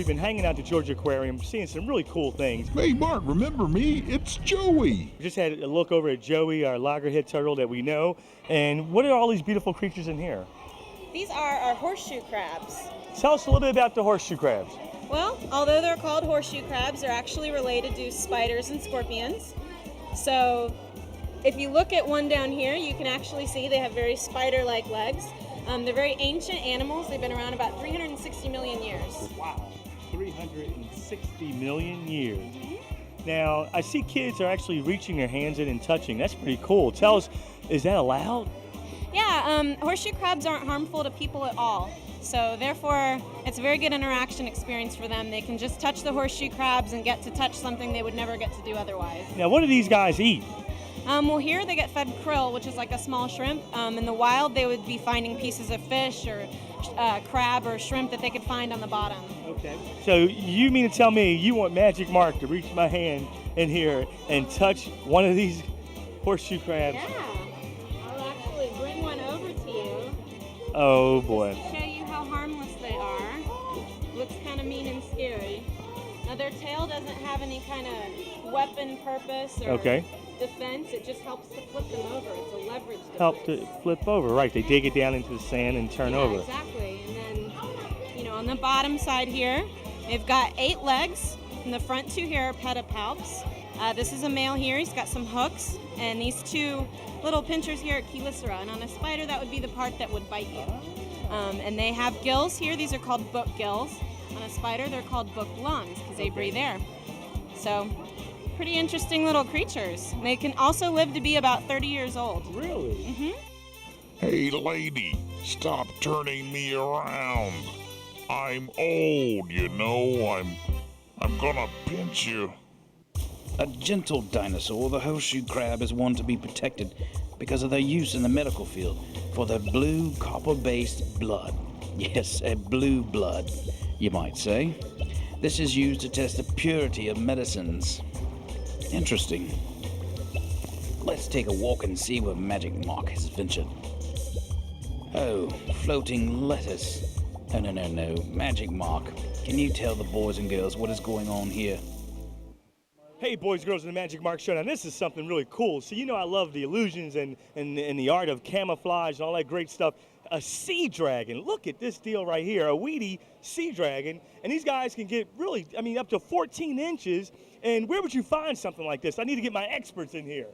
been hanging out at the Georgia Aquarium, seeing some really cool things. Hey, Mark, remember me? It's Joey. We just had a look over at Joey, our loggerhead turtle that we know. And what are all these beautiful creatures in here? These are our horseshoe crabs. Tell us a little bit about the horseshoe crabs. Well, although they're called horseshoe crabs, they're actually related to spiders and scorpions. So if you look at one down here, you can actually see they have very spider-like legs. They're very ancient animals. They've been around about 360 million years. Wow, 360 million years. Now, I see kids are actually reaching their hands in and touching. That's pretty cool. Tell us, is that allowed? Yeah, horseshoe crabs aren't harmful to people at all. So therefore, it's a very good interaction experience for them. They can just touch the horseshoe crabs and get to touch something they would never get to do otherwise. Now, what do these guys eat? Well, here they get fed krill, which is like a small shrimp. In the wild, they would be finding pieces of fish or crab or shrimp that they could find on the bottom. Okay. So you mean to tell me you want Magic Marc to reach my hand in here and touch one of these horseshoe crabs? Yeah. I'll actually bring one over to you. Oh, boy. Just to show you how harmless they are. Looks kind of mean and scary. Now, their tail doesn't have any kind of weapon purpose or defense. It just helps to flip them over. It's a leverage device. Help to flip over, right. They dig it down into the sand and turn over. Exactly. And then, on the bottom side here, they've got 8 legs. And the front 2 here are pedipalps. This is a male here. He's got some hooks. And these 2 little pinchers here are chelicera. And on a spider, that would be the part that would bite you. And they have gills here. These are called book gills. On a spider, they're called book lungs because they breathe air. So, pretty interesting little creatures. They can also live to be about 30 years old. Really? Mm-hmm. Hey, lady, stop turning me around. I'm old, you know. I'm gonna pinch you. A gentle dinosaur, the horseshoe crab is one to be protected because of their use in the medical field for their blue copper-based blood. Yes, a blue blood, you might say. This is used to test the purity of medicines. Interesting. Let's take a walk and see where Magic Marc has ventured. Oh, floating lettuce. No. Magic Marc, can you tell the boys and girls what is going on here? Hey, boys and girls, in the Magic Marc Show. Now, this is something really cool. So, I love the illusions and the art of camouflage and all that great stuff. A sea dragon. Look at this deal right here, a weedy sea dragon. And these guys can get really, up to 14 inches. And where would you find something like this? I need to get my experts in here.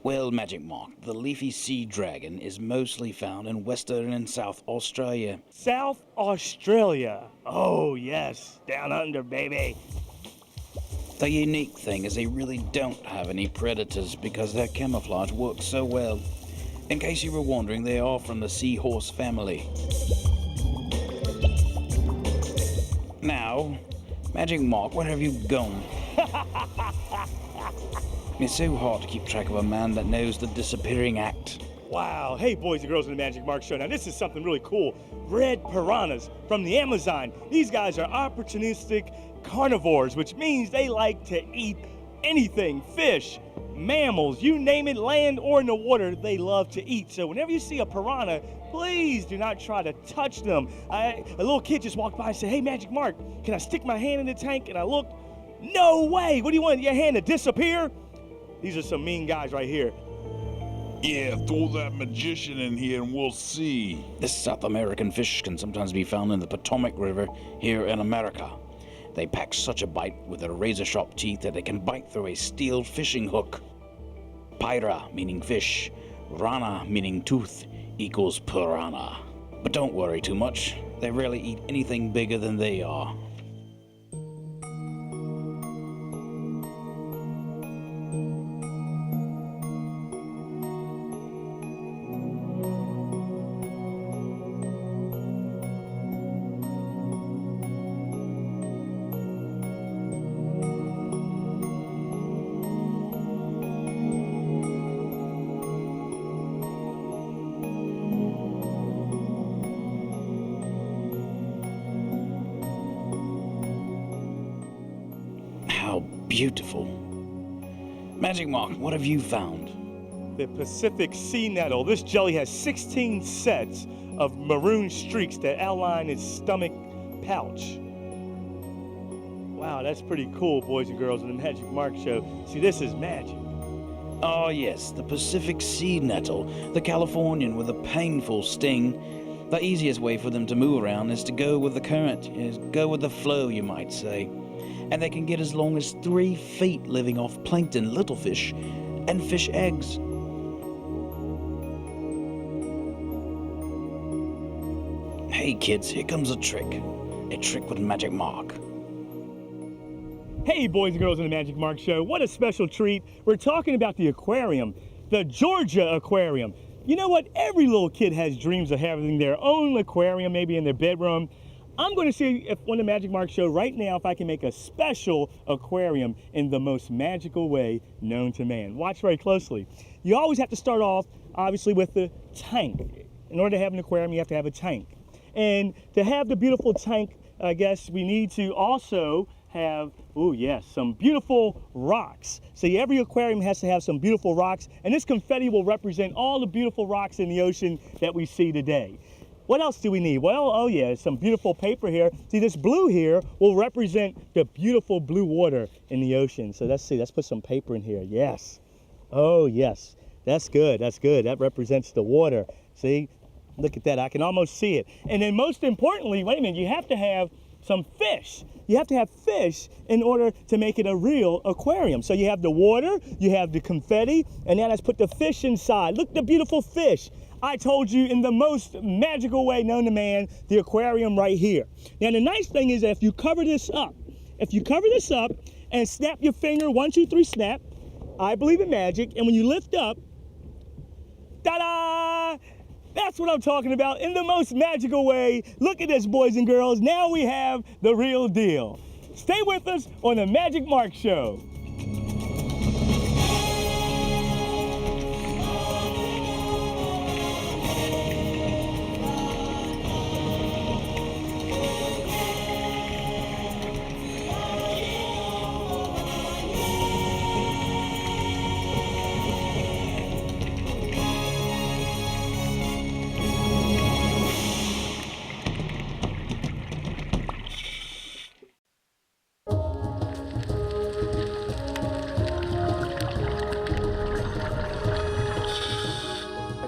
Well, Magic Marc, the leafy sea dragon is mostly found in Western and South Australia. South Australia. Oh, yes. Down under, baby. The unique thing is they really don't have any predators because their camouflage works so well. In case you were wondering, they are from the seahorse family. Now, Magic Marc, where have you gone? It's so hard to keep track of a man that knows the disappearing act. Wow. Hey, boys and girls in the Magic Marc Show. Now, this is something really cool. Red piranhas from the Amazon. These guys are opportunistic carnivores, which means they like to eat anything, fish, mammals, you name it, land or in the water, they love to eat. So whenever you see a piranha, please do not try to touch them. A little kid just walked by and said, "Hey, Magic Marc, can I stick my hand in the tank?" And I looked, no way. What do you want, your hand to disappear? These are some mean guys right here. Yeah, throw that magician in here and we'll see. This South American fish can sometimes be found in the Potomac River here in America. They pack such a bite with their razor-sharp teeth that they can bite through a steel fishing hook. Pyra, meaning fish, rana, meaning tooth, equals piranha. But don't worry too much. They rarely eat anything bigger than they are. How beautiful. Magic Marc, what have you found? The Pacific sea nettle. This jelly has 16 sets of maroon streaks that outline its stomach pouch. Wow, that's pretty cool, boys and girls, in the Magic Marc show. See, this is magic. Oh, yes, the Pacific sea nettle, the Californian with a painful sting. The easiest way for them to move around is to go with the current, is go with the flow, you might say. And they can get as long as 3 feet living off plankton, little fish, and fish eggs. Hey kids, here comes a trick with Magic Marc. Hey, boys and girls in the Magic Marc show. What a special treat. We're talking about the aquarium, the Georgia Aquarium. You know what? Every little kid has dreams of having their own aquarium, maybe in their bedroom. I'm going to see if on the Magic Marc show right now if I can make a special aquarium in the most magical way known to man. Watch very closely. You always have to start off, obviously, with the tank. In order to have an aquarium, you have to have a tank. And to have the beautiful tank, I guess we need to also have, oh yes, some beautiful rocks. See, every aquarium has to have some beautiful rocks, and this confetti will represent all the beautiful rocks in the ocean that we see today. What else do we need? Well, oh yeah, some beautiful paper here. See, this blue here will represent the beautiful blue water in the ocean. So let's see, let's put some paper in here. Yes. Oh yes, that's good, that's good. That represents the water. See, look at that, I can almost see it. And then most importantly, wait a minute, you have to have some fish. You have to have fish in order to make it a real aquarium. So you have the water, you have the confetti, and now let's put the fish inside. Look at the beautiful fish. I told you in the most magical way known to man, the aquarium right here. Now the nice thing is that if you cover this up and snap your finger, 1, 2, 3, snap, I believe in magic, and when you lift up, ta-da! That's what I'm talking about in the most magical way. Look at this, boys and girls. Now we have the real deal. Stay with us on the Magic Marc show.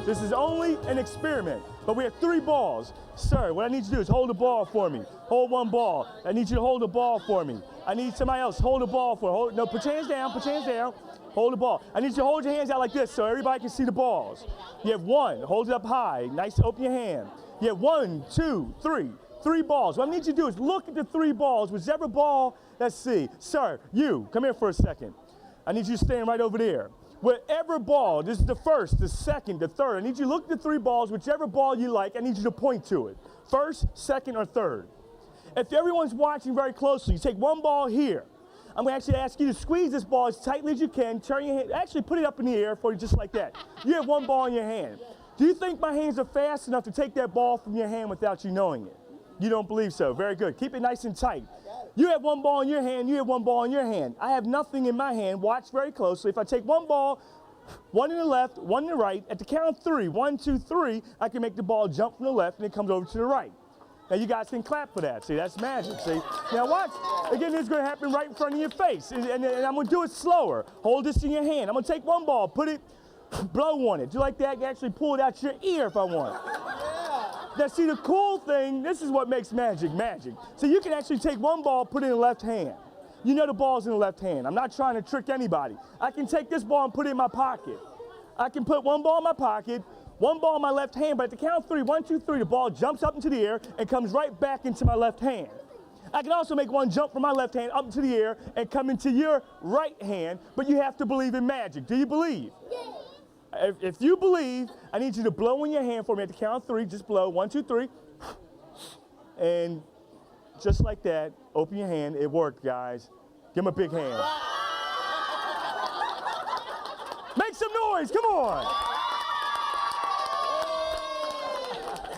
This is only an experiment, but we have 3 balls. Sir, what I need you to do is hold the ball for me. Hold 1 ball. I need you to hold the ball for me. I need somebody else, hold the ball for me. No, put your hands down, put your hands down. Hold the ball. I need you to hold your hands out like this so everybody can see the balls. You have 1, hold it up high, nice, open your hand. You have 1, 2, 3, 3 balls. What I need you to do is look at the 3 balls, whichever ball, let's see. Sir, you, come here for a second. I need you to stand right over there. Whatever ball, this is the first, the second, the third. I need you to look at the 3 balls, whichever ball you like, I need you to point to it. First, second, or third. If everyone's watching very closely, you take 1 ball here. I'm gonna actually ask you to squeeze this ball as tightly as you can, turn your hand, actually put it up in the air for you just like that. You have 1 ball in your hand. Do you think my hands are fast enough to take that ball from your hand without you knowing it? You don't believe so, very good. Keep it nice and tight. You have 1 ball in your hand, you have 1 ball in your hand. I have nothing in my hand, watch very closely. If I take 1 ball, 1 in the left, 1 in the right, at the count of 3, 1, 2, 3, I can make the ball jump from the left and it comes over to the right. Now you guys can clap for that, see, that's magic, see. Now watch, again, this is gonna happen right in front of your face, and I'm gonna do it slower. Hold this in your hand. I'm gonna take 1 ball, put it, blow on it. Do you like that? You actually pull it out your ear if I want. Now see, the cool thing, this is what makes magic magic. So you can actually take 1 ball, put it in the left hand. You know the ball's in the left hand. I'm not trying to trick anybody. I can take this ball and put it in my pocket. I can put 1 ball in my pocket, 1 ball in my left hand, but at the count of 3, 1, 2, 3, the ball jumps up into the air and comes right back into my left hand. I can also make 1 jump from my left hand up into the air and come into your right hand, but you have to believe in magic. Do you believe? Yeah. If you believe, I need you to blow in your hand for me at the count of 3. Just blow, 1, 2, 3. And just like that, open your hand. It worked, guys. Give him a big hand. Make some noise, come on.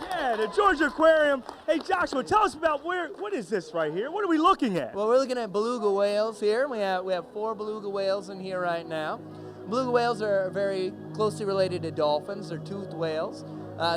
Yeah, the Georgia Aquarium. Hey, Joshua, tell us about what is this right here? What are we looking at? Well, we're looking at beluga whales here. We have 4 beluga whales in here right now. Beluga whales are very closely related to dolphins. They're toothed whales.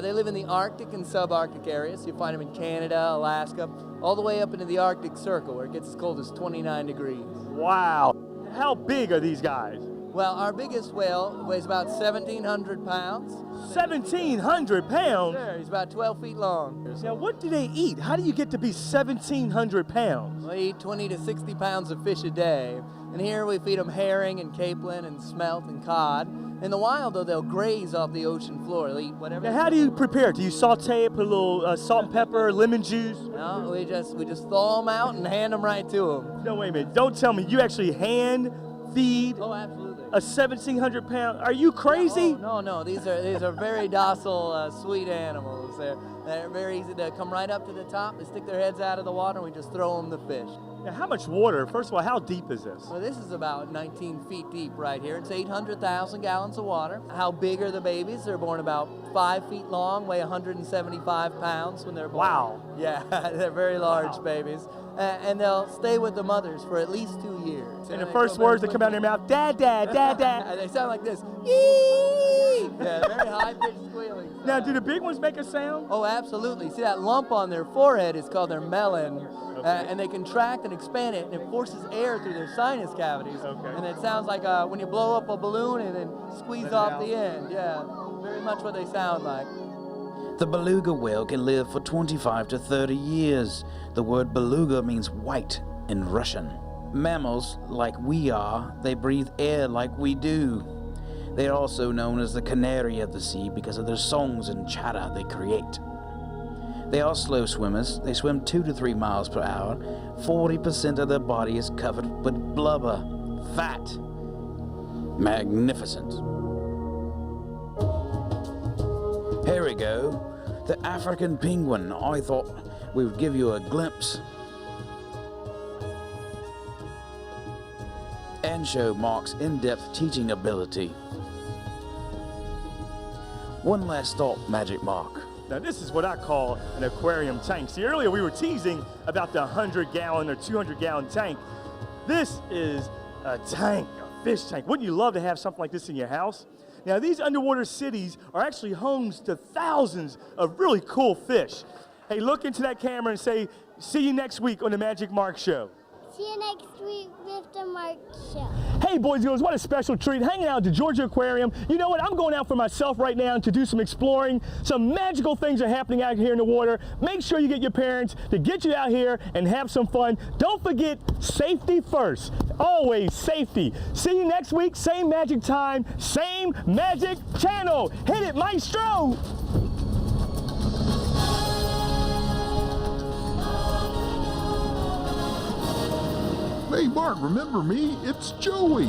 They live in the Arctic and subarctic areas. You find them in Canada, Alaska, all the way up into the Arctic Circle where it gets as cold as 29 degrees. Wow. How big are these guys? Well, our biggest whale weighs about 1,700 pounds. 1,700 pounds? Sure, he's about 12 feet long. Now, what do they eat? How do you get to be 1,700 pounds? We eat 20 to 60 pounds of fish a day. And here we feed them herring and capelin and smelt and cod. In the wild, though, they'll graze off the ocean floor. They'll eat whatever. Now, how do you prepare it? Do you saute it, put a little salt and pepper, lemon juice? No, we just thaw them out and hand them right to them. No, wait a minute. Don't tell me you actually hand feed Oh, absolutely. a 1,700 pound. Are you crazy? Oh, no. These are very docile, sweet animals. They're very easy to come right up to the top. They stick their heads out of the water, and we just throw them the fish. Now, how much water? First of all, how deep is this? Well, this is about 19 feet deep right here. It's 800,000 gallons of water. How big are the babies? They're born about 5 feet long, weigh 175 pounds when they're born. Wow. Yeah, they're very large Wow. babies. And they'll stay with the mothers for at least 2 years. And the first words that come out of their mouth, dad, dad, dad, dad. They sound like this. Yee! Yeah, very high-pitched squealing sound. Now, do the big ones make a sound? Oh, absolutely. See that lump on their forehead is called their melon. And they contract and expand it, and it forces air through their sinus cavities. Okay. And it sounds like when you blow up a balloon and then squeeze Let it off out. the end. Yeah, very much what they sound like. The beluga whale can live for 25 to 30 years. The word beluga means white in Russian. Mammals, like we are, they breathe air like we do. They are also known as the canary of the sea because of their songs and chatter they create. They are slow swimmers. They swim 2 to 3 miles per hour. 40% of their body is covered with blubber. Fat. Magnificent. Here we go. The African penguin. I thought we would give you a glimpse and show Mark's in-depth teaching ability. One last thought, Magic Marc. Now, this is what I call an aquarium tank. See, earlier we were teasing about the 100-gallon or 200-gallon tank. This is a tank, a fish tank. Wouldn't you love to have something like this in your house? Now, these underwater cities are actually homes to thousands of really cool fish. Hey, look into that camera and say, see you next week on the Magic Marc Show. See you next week with the Mark Show. Hey, boys and girls, what a special treat hanging out at the Georgia Aquarium. You know what? I'm going out for myself right now to do some exploring. Some magical things are happening out here in the water. Make sure you get your parents to get you out here and have some fun. Don't forget, safety first. Always safety. See you next week, same magic time, same magic channel. Hit it, maestro! Hey, Mark, remember me? It's Joey.